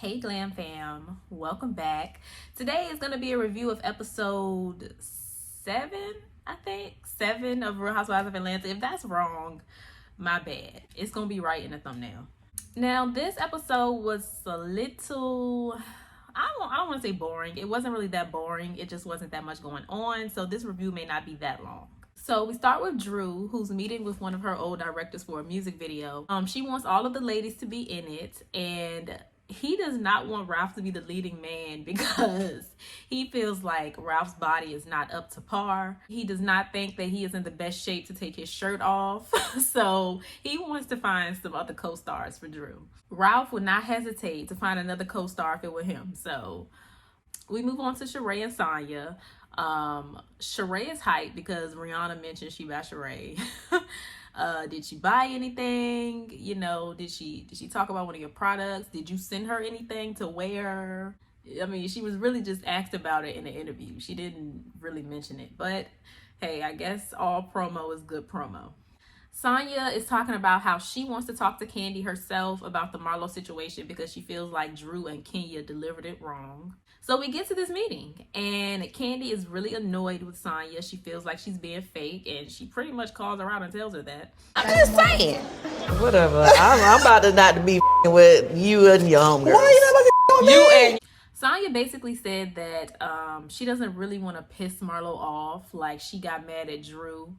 Hey Glam Fam, welcome back. Today is going to be a review of episode 7, I think. 7 of Real Housewives of Atlanta. If that's wrong, my bad. It's going to be right in the thumbnail. Now, this episode was a little, I don't want to say boring. It wasn't really that boring. It just wasn't that much going on. So this review may not be that long. So we start with Drew, who's meeting with one of her old directors for a music video. She wants all of the ladies to be in it, and he does not want Ralph to be the leading man because he feels like Ralph's body is not up to par. He does not think that he is in the best shape to take his shirt off. So he wants to find some other co-stars for Drew. Ralph would not hesitate to find another co-star if it were him. So we move on to Sheree and Sanya. Sheree is hyped because Rihanna mentioned she bought Sheree. Did she buy anything? You know, did she talk about one of your products? Did you send her anything to wear? I mean, she was really just asked about it in the interview. She didn't really mention it, but hey, I guess all promo is good promo. Sanya is talking about how she wants to talk to Kandi herself about the Marlo situation because she feels like Drew and Kenya delivered it wrong. So we get to this meeting, and Kandi is really annoyed with Sanya. She feels like she's being fake, and she pretty much calls her out and tells her that. I'm just saying. Whatever. I'm about to not to be with you and your homegirls. Why you never You and Sanya basically said that she doesn't really want to piss Marlo off. Like, she got mad at Drew,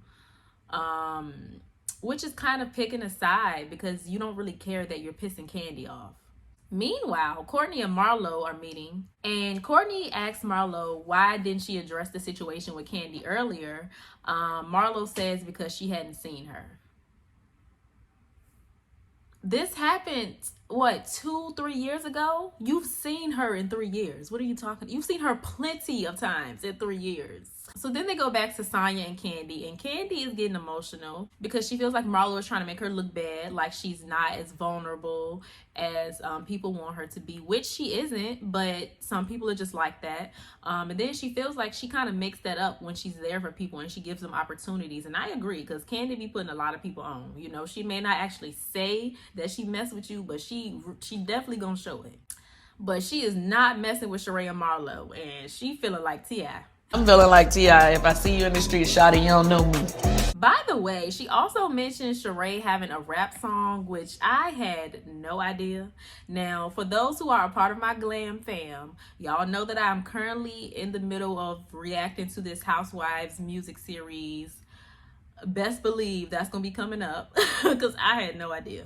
which is kind of picking a side because you don't really care that you're pissing Kandi off. Meanwhile, Courtney and Marlo are meeting, and Courtney asks Marlo why didn't she address the situation with Kandi earlier. Marlo says because she hadn't seen her. This happened, what, 2-3 years ago? You've seen her in 3 years. What are you talking? You've seen her plenty of times in 3 years. So then they go back to Sanya and Kandi, and Kandi is getting emotional because she feels like Marlo is trying to make her look bad, like she's not as vulnerable as people want her to be, which she isn't, but some people are just like that. And then she feels like she kind of makes that up when she's there for people and she gives them opportunities. And I agree, because Kandi be putting a lot of people on. You know, she may not actually say that she messed with you, but she definitely gonna show it. But she is not messing with Sheree and Marlo, and she feeling like T.I. I'm feeling like T.I. If I see you in the street, shawty, you don't know me. By the way, she also mentioned Sheree having a rap song, which I had no idea. Now, for those who are a part of my Glam fam, y'all know that I'm currently in the middle of reacting to this Housewives music series. Best believe that's going to be coming up because I had no idea.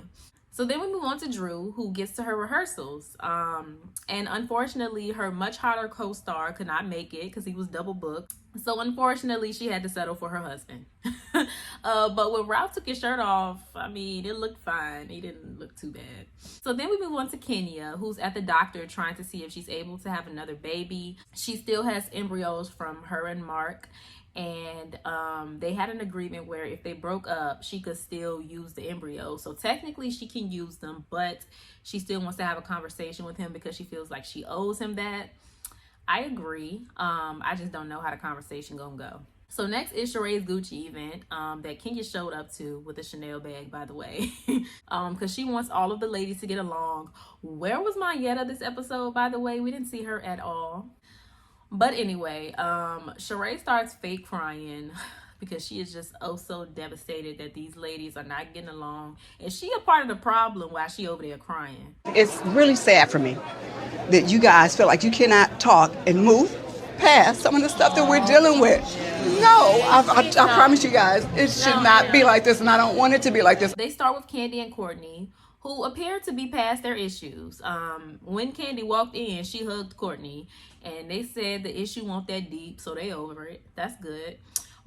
So then we move on to Drew, who gets to her rehearsals. And unfortunately, her much hotter co-star could not make it because he was double booked. So unfortunately, she had to settle for her husband. But when Ralph took his shirt off, I mean, it looked fine. He didn't look too bad. So then we move on to Kenya, who's at the doctor trying to see if she's able to have another baby. She still has embryos from her and Mark. And they had an agreement where if they broke up, she could still use the embryo. So technically she can use them, but she still wants to have a conversation with him because she feels like she owes him that. I agree. I just don't know how the conversation gonna go. So next is Sheree's Gucci event that Kenya showed up to with a Chanel bag, by the way, because she wants all of the ladies to get along. Where was Mayetta this episode, by the way? We didn't see her at all. But anyway, Sheree starts fake crying because she is just oh so devastated that these ladies are not getting along. And she a part of the problem while she over there crying. It's really sad for me that you guys feel like you cannot talk and move past some of the stuff that we're dealing with. No, I promise you guys, it should not be like this, and I don't want it to be like this. They start with Kandi and Courtney, who appear to be past their issues. When Kandi walked in, she hugged Courtney, and they said the issue won't that deep, so they over it. That's good.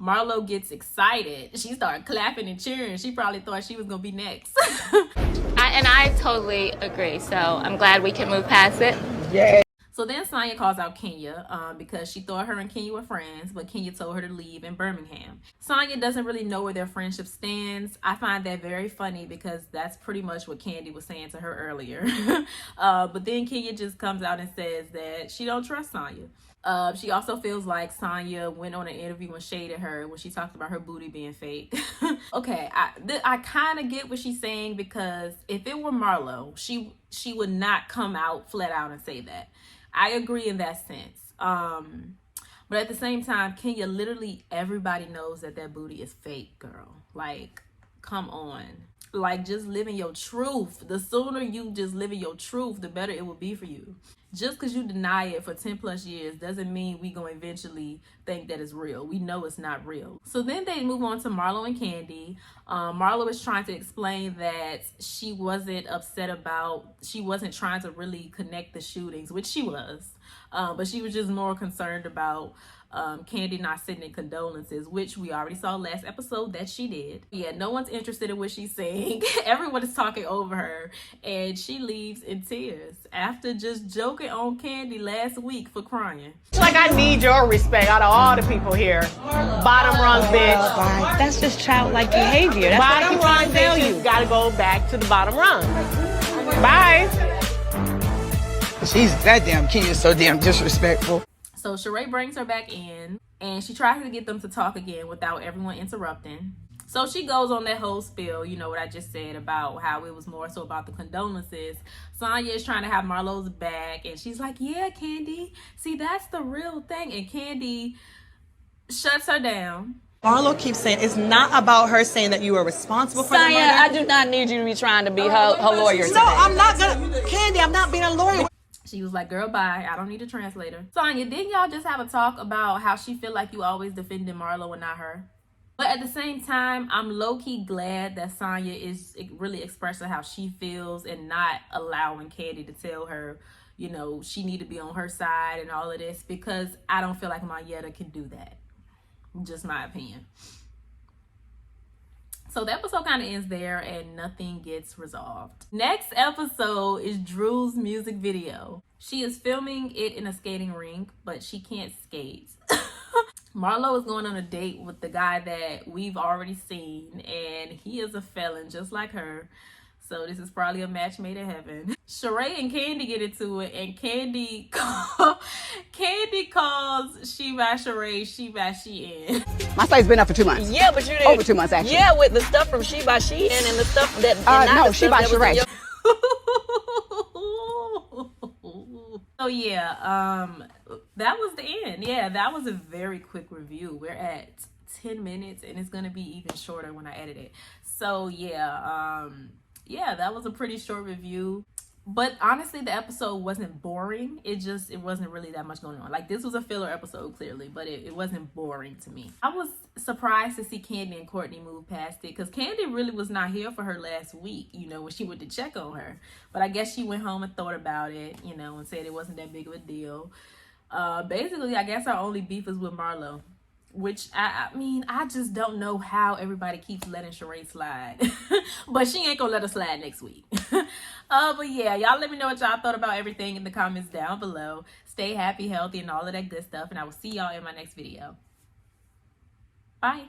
Marlo gets excited. She started clapping and cheering. She probably thought she was gonna be next. I totally agree. So I'm glad we can move past it. Yeah. So then Sanya calls out Kenya because she thought her and Kenya were friends, but Kenya told her to leave in Birmingham. Sanya doesn't really know where their friendship stands. I find that very funny because that's pretty much what Kandi was saying to her earlier. But then Kenya just comes out and says that she don't trust Sanya. She also feels like Sanya went on an interview and shaded her when she talked about her booty being fake. Okay, I kind of get what she's saying, because if it were Marlo, she would not come out flat out and say that. I agree in that sense. But at the same time, Kenya, literally everybody knows that booty is fake, girl. Like, come on. Like, just living your truth. The sooner you just live in your truth, the better it will be for you. Just because you deny it for 10 plus years doesn't mean we gonna eventually think that it's real. We know it's not real. So then they move on to Marlo and Kandi. Marlo is trying to explain that she wasn't trying to really connect the shootings, which she was. But she was just more concerned about Kandi not sending condolences, which we already saw last episode that she did. Yeah, no one's interested in what she's saying. Everyone is talking over her, and she leaves in tears after just joking on Kandi last week for crying. Like, I need your respect out of all the people here. Bottom rung bitch. That's just childlike behavior. That's Bottom rung bitches gotta go back to the bottom rung. Bye. That damn King is so damn disrespectful. So Sheree brings her back in, and she tries to get them to talk again without everyone interrupting. So she goes on that whole spiel, you know what I just said about how it was more so about the condolences. Sanya is trying to have Marlo's back, and she's like, yeah, Kandi, see, that's the real thing. And Kandi shuts her down. Marlo keeps saying it's not about her saying that you are responsible for the murder. Sanya, I do not need you to be trying to be her lawyer today. No, I'm not gonna. Kandi, I'm not being a lawyer. She was like, girl, bye. I don't need a translator. Sanya, didn't y'all just have a talk about how she feel like you always defending Marlo and not her? But at the same time, I'm low-key glad that Sanya is really expressing how she feels and not allowing Kandi to tell her, you know, she need to be on her side and all of this, because I don't feel like Mayetta can do that. Just my opinion. So the episode kind of ends there and nothing gets resolved. Next episode is Drew's music video. She is filming it in a skating rink, but she can't skate. Marlo is going on a date with the guy that we've already seen, and he is a felon just like her. So this is probably a match made in heaven. Sheree and Kandi get into it, and Kandi calls she by Sheree, she by Shein. My site's been up for 2 months. Yeah, but you didn't. Over 2 months, actually. Yeah, with the stuff from She by Shein and the stuff that. No, She by Sheree. So yeah, that was the end. Yeah, that was a very quick review. We're at 10 minutes, and it's gonna be even shorter when I edit it. So yeah, that was a pretty short review. But honestly, the episode wasn't boring. It wasn't really that much going on. Like, this was a filler episode, clearly, but it wasn't boring to me. I was surprised to see Kandi and Courtney move past it, because Kandi really was not here for her last week, you know, when she went to check on her. But I guess she went home and thought about it, you know, and said it wasn't that big of a deal. Basically, I guess our only beef is with Marlo, which I mean, I just don't know how everybody keeps letting Sheree slide. But she ain't gonna let her slide next week. But yeah, y'all let me know what y'all thought about everything in the comments down below. Stay happy, healthy, and all of that good stuff, and I will see y'all in my next video. Bye.